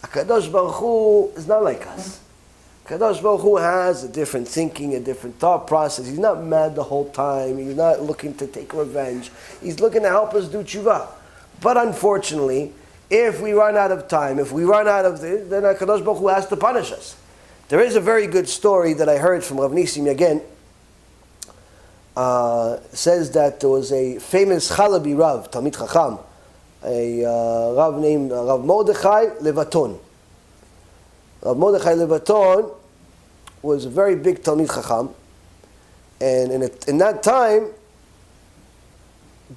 HaKadosh Baruch Hu is not like us. HaKadosh Baruch Hu has a different thinking, a different thought process. He's not mad the whole time. He's not looking to take revenge. He's looking to help us do tshuva. But unfortunately, if we run out of time, if we run out of this, then HaKadosh Baruch Hu has to punish us. There is a very good story that I heard from Rav Nisim again. Says that there was a famous Chalabi Rav, Talmid Chacham, a Rav named Rav Mordechai Levaton. Rav Mordechai Levaton was a very big Talmid Chacham, and in that time,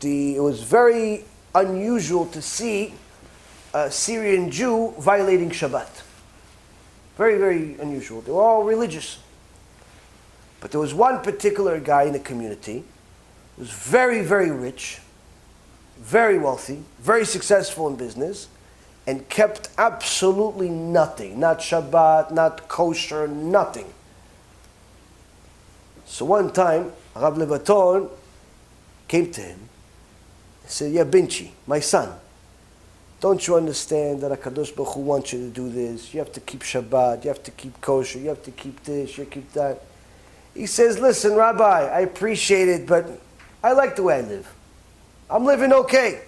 it was very unusual to see a Syrian Jew violating Shabbat. Very, very unusual. They were all religious. But there was one particular guy in the community who was very, very rich, very wealthy, very successful in business, and kept absolutely nothing. Not Shabbat, not kosher, nothing. So one time, Rav Levaton came to him and said, "Yeah, Binchi, my son, don't you understand that HaKadosh Baruch Hu wants you to do this? You have to keep Shabbat, you have to keep kosher, you have to keep this, you have to keep that." He says, "Listen, Rabbi, I appreciate it, but I like the way I live. I'm living okay.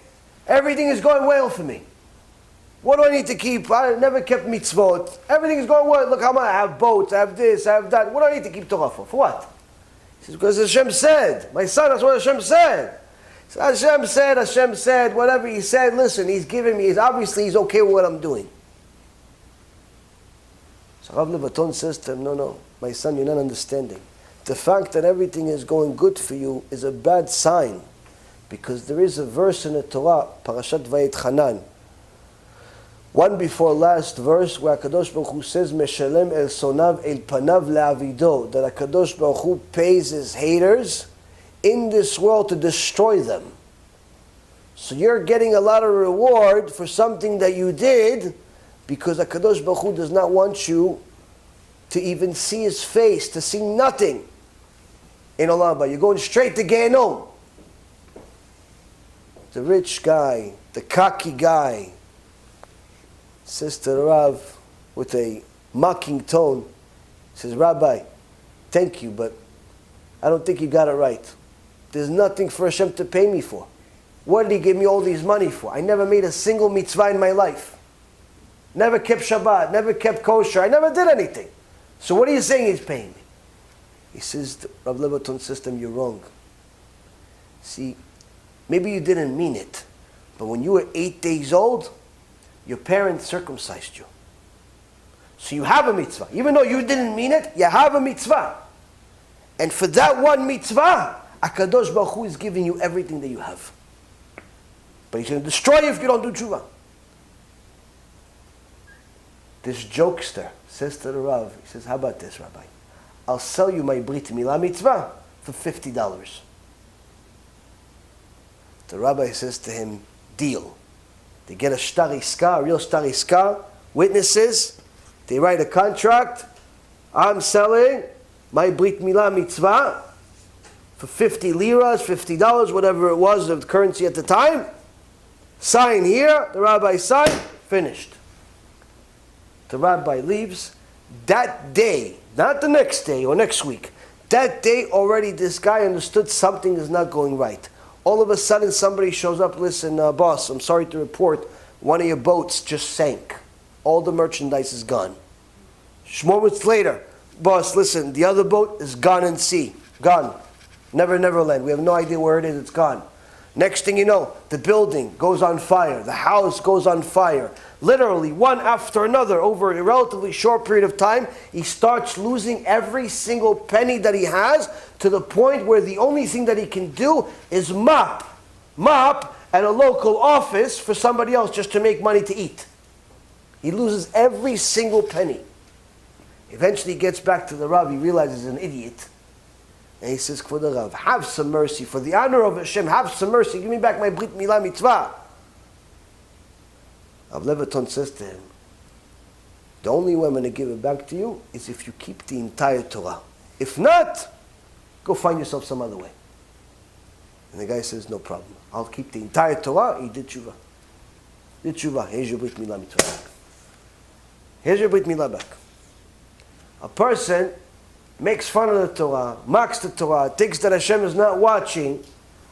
Everything is going well for me. What do I need to keep? I never kept mitzvot. Everything is going well. Look how much I have boats, I have this, I have that. What do I need to keep Torah for? For what?" He says, "Because Hashem said. My son, that's what Hashem said. So Hashem said, whatever He said, listen, He's giving me, obviously He's okay with what I'm doing." So Rav Levaton says to him, no, my son, you're not understanding. The fact that everything is going good for you is a bad sign. Because there is a verse in the Torah, Parashat Vayetchanan, one before last verse, where HaKadosh Baruch Hu says, "Meshalem el sonav el panav le'avido," that HaKadosh Baruch Hu pays His haters in this world to destroy them. So you're getting a lot of reward for something that you did, because HaKadosh Baruch Hu does not want you to even see His face, to see nothing in Olam Haba. You're going straight to Gehenom. The rich guy, the cocky guy, says to the Rav with a mocking tone, says, "Rabbi, thank you, but I don't think you got it right. There's nothing for Hashem to pay me for. What did He give me all these money for? I never made a single mitzvah in my life. Never kept Shabbat, never kept kosher, I never did anything. So what are you saying He's paying me?" He says, Rav Levaton says to him, "You're wrong. See, maybe you didn't mean it, but when you were 8 days old, your parents circumcised you. So you have a mitzvah. Even though you didn't mean it, you have a mitzvah. And for that one mitzvah, HaKadosh Baruch Hu is giving you everything that you have. But He's going to destroy you if you don't do tshuva." This jokester says to the Rav, he says, "How about this, Rabbi? I'll sell you my Brit Milah mitzvah for $50. The Rabbi says to him, "Deal." They get a shtar iska, a real shtar iska, witnesses, they write a contract. I'm selling my Brit Milah mitzvah for 50 liras, $50, whatever it was of the currency at the time. Sign here, the rabbi signed, finished. The rabbi leaves. That day, not the next day or next week, that day already this guy understood something is not going right. All of a sudden somebody shows up, "Listen, boss, I'm sorry to report, one of your boats just sank. All the merchandise is gone." Moments later, "Boss, listen, the other boat is gone in sea. Gone. Never land. We have no idea where it is, it's gone." Next thing you know, the building goes on fire. The house goes on fire. Literally, one after another, over a relatively short period of time, he starts losing every single penny that he has, to the point where the only thing that he can do is mop at a local office for somebody else just to make money to eat. He loses every single penny. Eventually he gets back to the Rav, he realizes he's an idiot. And he says, "For the Rav, have some mercy. For the honor of Hashem, have some mercy. Give me back my Brit Milah mitzvah." Rav Levaton says to him, "The only way I'm going to give it back to you is if you keep the entire Torah. If not, go find yourself some other way." And the guy says, "No problem. I'll keep the entire Torah." He did tshuva. Here's your Brit Milah mitzvah. Here's your Brit Milah back. A person makes fun of the Torah, mocks the Torah, thinks that Hashem is not watching.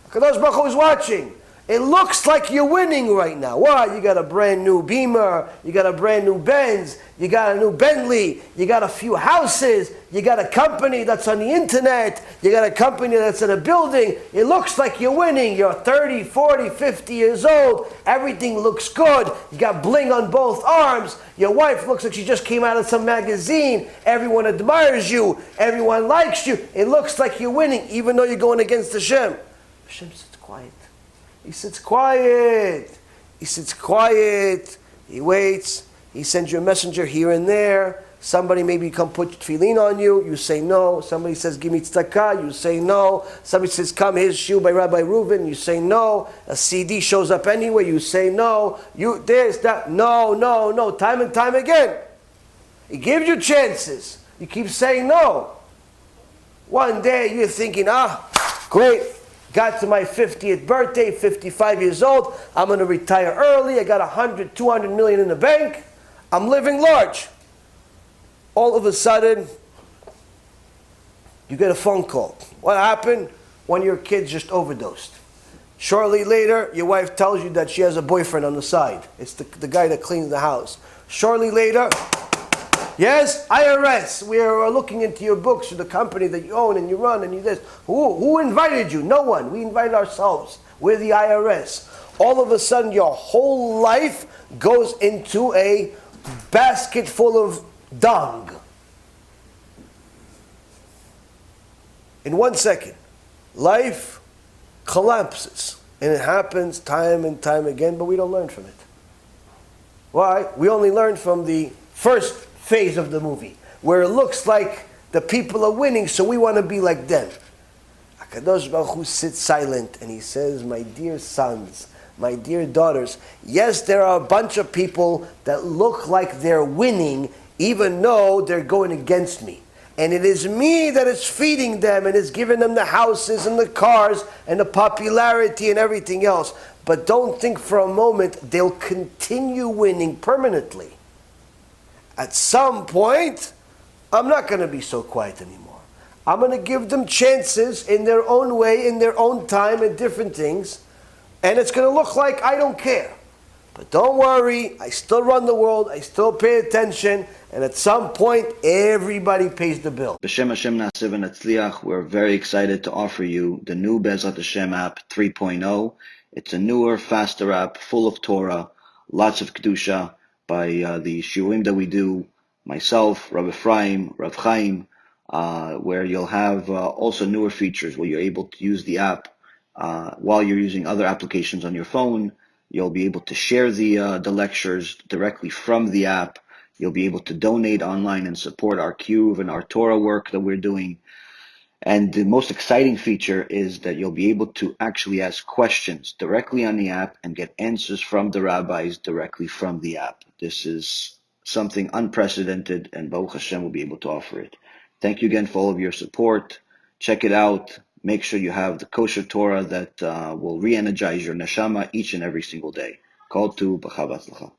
HaKadosh Baruch Hu is watching. It looks like you're winning right now. Why? You got a brand new Beamer, you got a brand new Benz, you got a new Bentley, you got a few houses, you got a company that's on the internet, you got a company that's in a building. It looks like you're winning. You're 30, 40, 50 years old. Everything looks good. You got bling on both arms. Your wife looks like she just came out of some magazine. Everyone admires you. Everyone likes you. It looks like you're winning, even though you're going against Hashem. Hashem sits quiet. He sits quiet. He sits quiet. He waits. He sends you a messenger here and there. Somebody maybe come put tefillin on you. You say no. Somebody says, give me tzedakah. You say no. Somebody says, come, here's Shiur by Rabbi Reuven. You say no. A CD shows up anyway. You say no. There's that. No. Time and time again. He gives you chances. You keep saying no. One day you're thinking, great. Got to my 50th birthday, 55 years old. I'm going to retire early. I got 100, 200 million in the bank. I'm living large. All of a sudden, you get a phone call. What happened? One of your kids just overdosed. Shortly later, your wife tells you that she has a boyfriend on the side. It's the guy that cleans the house. Shortly later, yes, IRS, we are looking into your books, the company that you own and you run and you this. Who invited you? No one. We invited ourselves. We're the IRS. All of a sudden, your whole life goes into a basket full of dung. In 1 second, life collapses. And it happens time and time again, but we don't learn from it. Why? We only learn from the first phase of the movie, where it looks like the people are winning, so we want to be like them. HaKadosh Baruch Hu sits silent and he says, my dear sons, my dear daughters, yes, there are a bunch of people that look like they're winning, even though they're going against me. And it is me that is feeding them and is giving them the houses and the cars and the popularity and everything else. But don't think for a moment they'll continue winning permanently. At some point, I'm not going to be so quiet anymore. I'm going to give them chances in their own way, in their own time, and different things. And it's going to look like I don't care. But don't worry, I still run the world, I still pay attention, and at some point, everybody pays the bill. B'Shem Hashem Na'aseh v'Natzliach, we're very excited to offer you the new BeEzrat HaShem app 3.0. It's a newer, faster app, full of Torah, lots of Kedusha, by the Shiurim that we do, myself, Rav Ephraim, Rav Chaim, where you'll have also newer features where you're able to use the app while you're using other applications on your phone. You'll be able to share the lectures directly from the app. You'll be able to donate online and support our Cube and our Torah work that we're doing. And the most exciting feature is that you'll be able to actually ask questions directly on the app and get answers from the rabbis directly from the app. This is something unprecedented, and Baruch Hashem will be able to offer it. Thank you again for all of your support. Check it out. Make sure you have the kosher Torah that will re-energize your neshama each and every single day. Call to B'chava Tzlacha.